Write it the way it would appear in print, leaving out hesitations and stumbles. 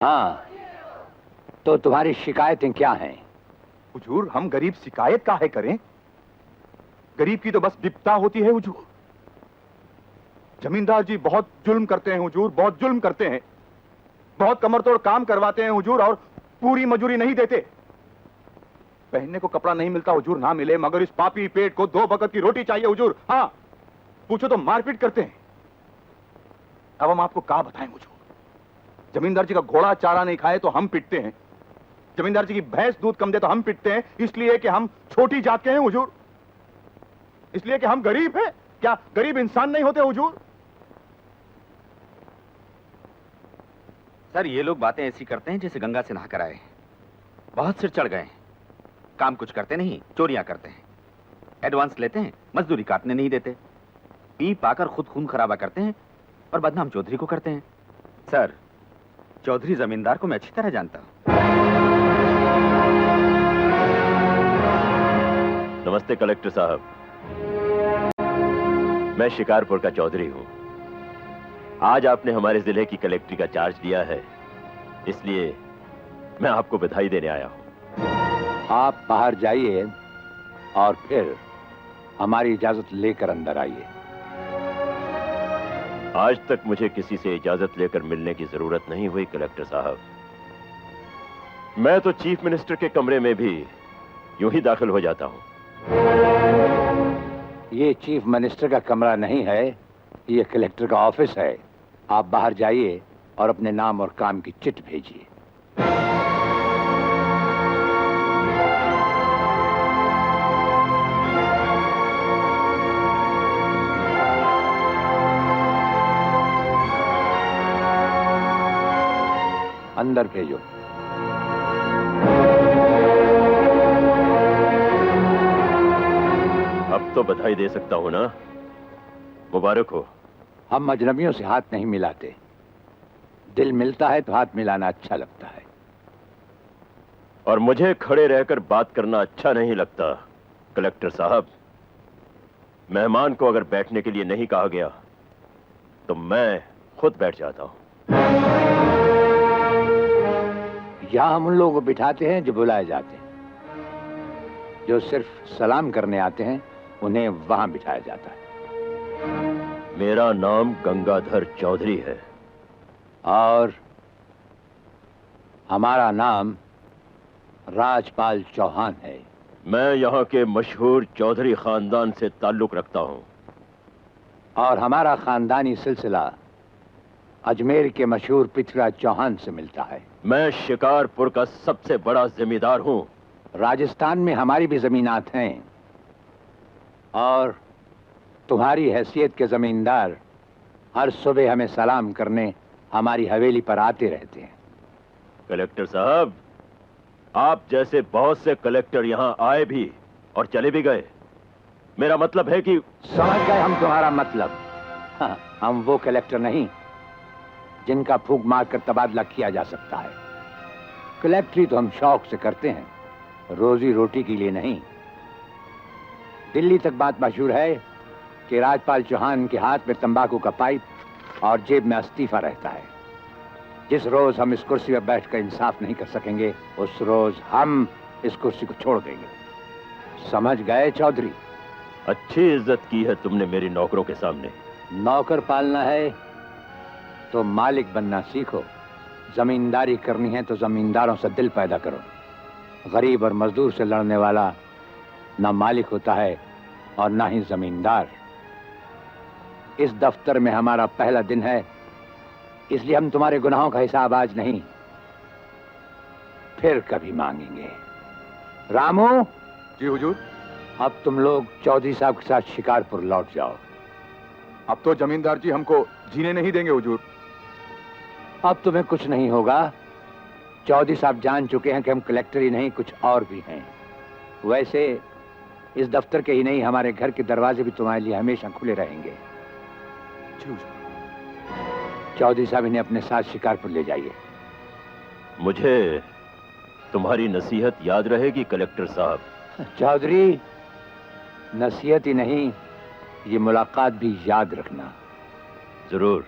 हाँ, तो तुम्हारी शिकायतें क्या हैं? हुजूर, हम गरीब शिकायत काहे करें? गरीब की तो बस विपदा होती है हुजूर। जमींदार जी बहुत जुल्म करते हैं हुजूर, बहुत जुल्म करते हैं। बहुत कमरतोड़ काम करवाते हैं हुजूर और पूरी मजूरी नहीं देते। पहनने को कपड़ा नहीं मिलता हुजूर, ना मिले, मगर इस पापी पेट को 2 वक्त की रोटी चाहिए हुजूर। हाँ, पूछो तो मारपीट करते हैं। अब हम आपको क्या बताएं हुजूर? जमींदार जी का घोड़ा चारा नहीं खाए तो हम पिटते हैं। जमींदार जी की भैंस दूध कम दे तो हम पिटते हैं, इसलिए कि हम छोटी जात के हैं हुजूर। इसलिए कि हम गरीब हैं। क्या गरीब इंसान नहीं होते हुजूर? सर, ये लोग बातें ऐसी करते हैं जैसे गंगा से नहाकर आए। बहुत सिर चढ़ गए हैं। काम कुछ करते नहीं, चोरियां करते हैं। एडवांस लेते हैं, मजदूरी काटने नहीं देते। पी पाकर खुद खून खराबा करते हैं और बदनाम चौधरी को करते हैं। सर, चौधरी जमींदार को मैं अच्छी तरह जानता हूं। नमस्ते कलेक्टर साहब, मैं शिकारपुर का चौधरी हूं। आज आपने हमारे जिले की कलेक्ट्री का चार्ज लिया है, इसलिए मैं आपको बधाई देने आया हूं। आप बाहर जाइए और फिर हमारी इजाजत लेकर अंदर आइए। आज तक मुझे किसी से इजाजत लेकर मिलने की जरूरत नहीं हुई कलेक्टर साहब। मैं तो चीफ मिनिस्टर के कमरे में भी यूं ही दाखिल हो जाता हूं। ये चीफ मिनिस्टर का कमरा नहीं है, ये कलेक्टर का ऑफिस है। आप बाहर जाइए और अपने नाम और काम की चिट भेजिए। अंदर भेजो। अब तो बधाई दे सकता हूं ना? मुबारक हो। हम अजनबियों से हाथ नहीं मिलाते। दिल मिलता है तो हाथ मिलाना अच्छा लगता है। और मुझे खड़े रहकर बात करना अच्छा नहीं लगता कलेक्टर साहब। मेहमान को अगर बैठने के लिए नहीं कहा गया तो मैं खुद बैठ जाता हूं। यहां हम उन लोगों को बिठाते हैं जो बुलाए जाते हैं। जो सिर्फ सलाम करने आते हैं उन्हें वहां बिठाया जाता है। मेरा नाम गंगाधर चौधरी है। और हमारा नाम राजपाल चौहान है। मैं यहाँ के मशहूर चौधरी खानदान से ताल्लुक रखता हूँ। और हमारा खानदानी सिलसिला अजमेर के मशहूर पृथ्वीराज चौहान से मिलता है। मैं शिकारपुर का सबसे बड़ा जमींदार हूँ। राजस्थान में हमारी भी जमीनात हैं और तुम्हारी हैसियत के जमींदार हर सुबह हमें सलाम करने हमारी हवेली पर आते रहते हैं। कलेक्टर साहब, आप जैसे बहुत से कलेक्टर यहाँ आए भी और चले भी गए। मेरा मतलब है कि समझ गए हम तुम्हारा मतलब। हाँ, हम वो कलेक्टर नहीं जिनका फूंक मारकर तबादला किया जा सकता है। कलेक्टरी तो हम शौक से करते हैं, रोजी रोटी के लिए नहीं। दिल्ली तक बात मशहूर है कि राजपाल चौहान के हाथ में तंबाकू का पाइप और जेब में इस्तीफा रहता है। जिस रोज हम इस कुर्सी पर बैठकर इंसाफ नहीं कर सकेंगे उस रोज हम इस कुर्सी को छोड़ देंगे। समझ गए चौधरी? अच्छी इज्जत की है तुमने मेरी नौकरों के सामने। नौकर पालना है तो मालिक बनना सीखो। जमींदारी करनी है तो जमींदारों से दिल पैदा करो। गरीब और मजदूर से लड़ने वाला ना मालिक होता है और ना ही जमींदार। इस दफ्तर में हमारा पहला दिन है, इसलिए हम तुम्हारे गुनाहों का हिसाब आज नहीं फिर कभी मांगेंगे। रामू। जी हुजूर। अब तुम लोग चौधरी साहब के साथ शिकारपुर लौट जाओ। अब तो जमींदार जी हमको जीने नहीं देंगे हुजूर। अब तुम्हें कुछ नहीं होगा। चौधरी साहब जान चुके हैं कि हम कलेक्टर ही नहीं कुछ और भी हैं। वैसे इस दफ्तर के ही नहीं हमारे घर के दरवाजे भी तुम्हारे लिए हमेशा खुले रहेंगे। चौधरी साहब इन्हें अपने साथ शिकारपुर ले जाइए। मुझे तुम्हारी नसीहत याद रहेगी कलेक्टर साहब। चौधरी, नसीहत ही नहीं ये मुलाकात भी याद रखना। जरूर।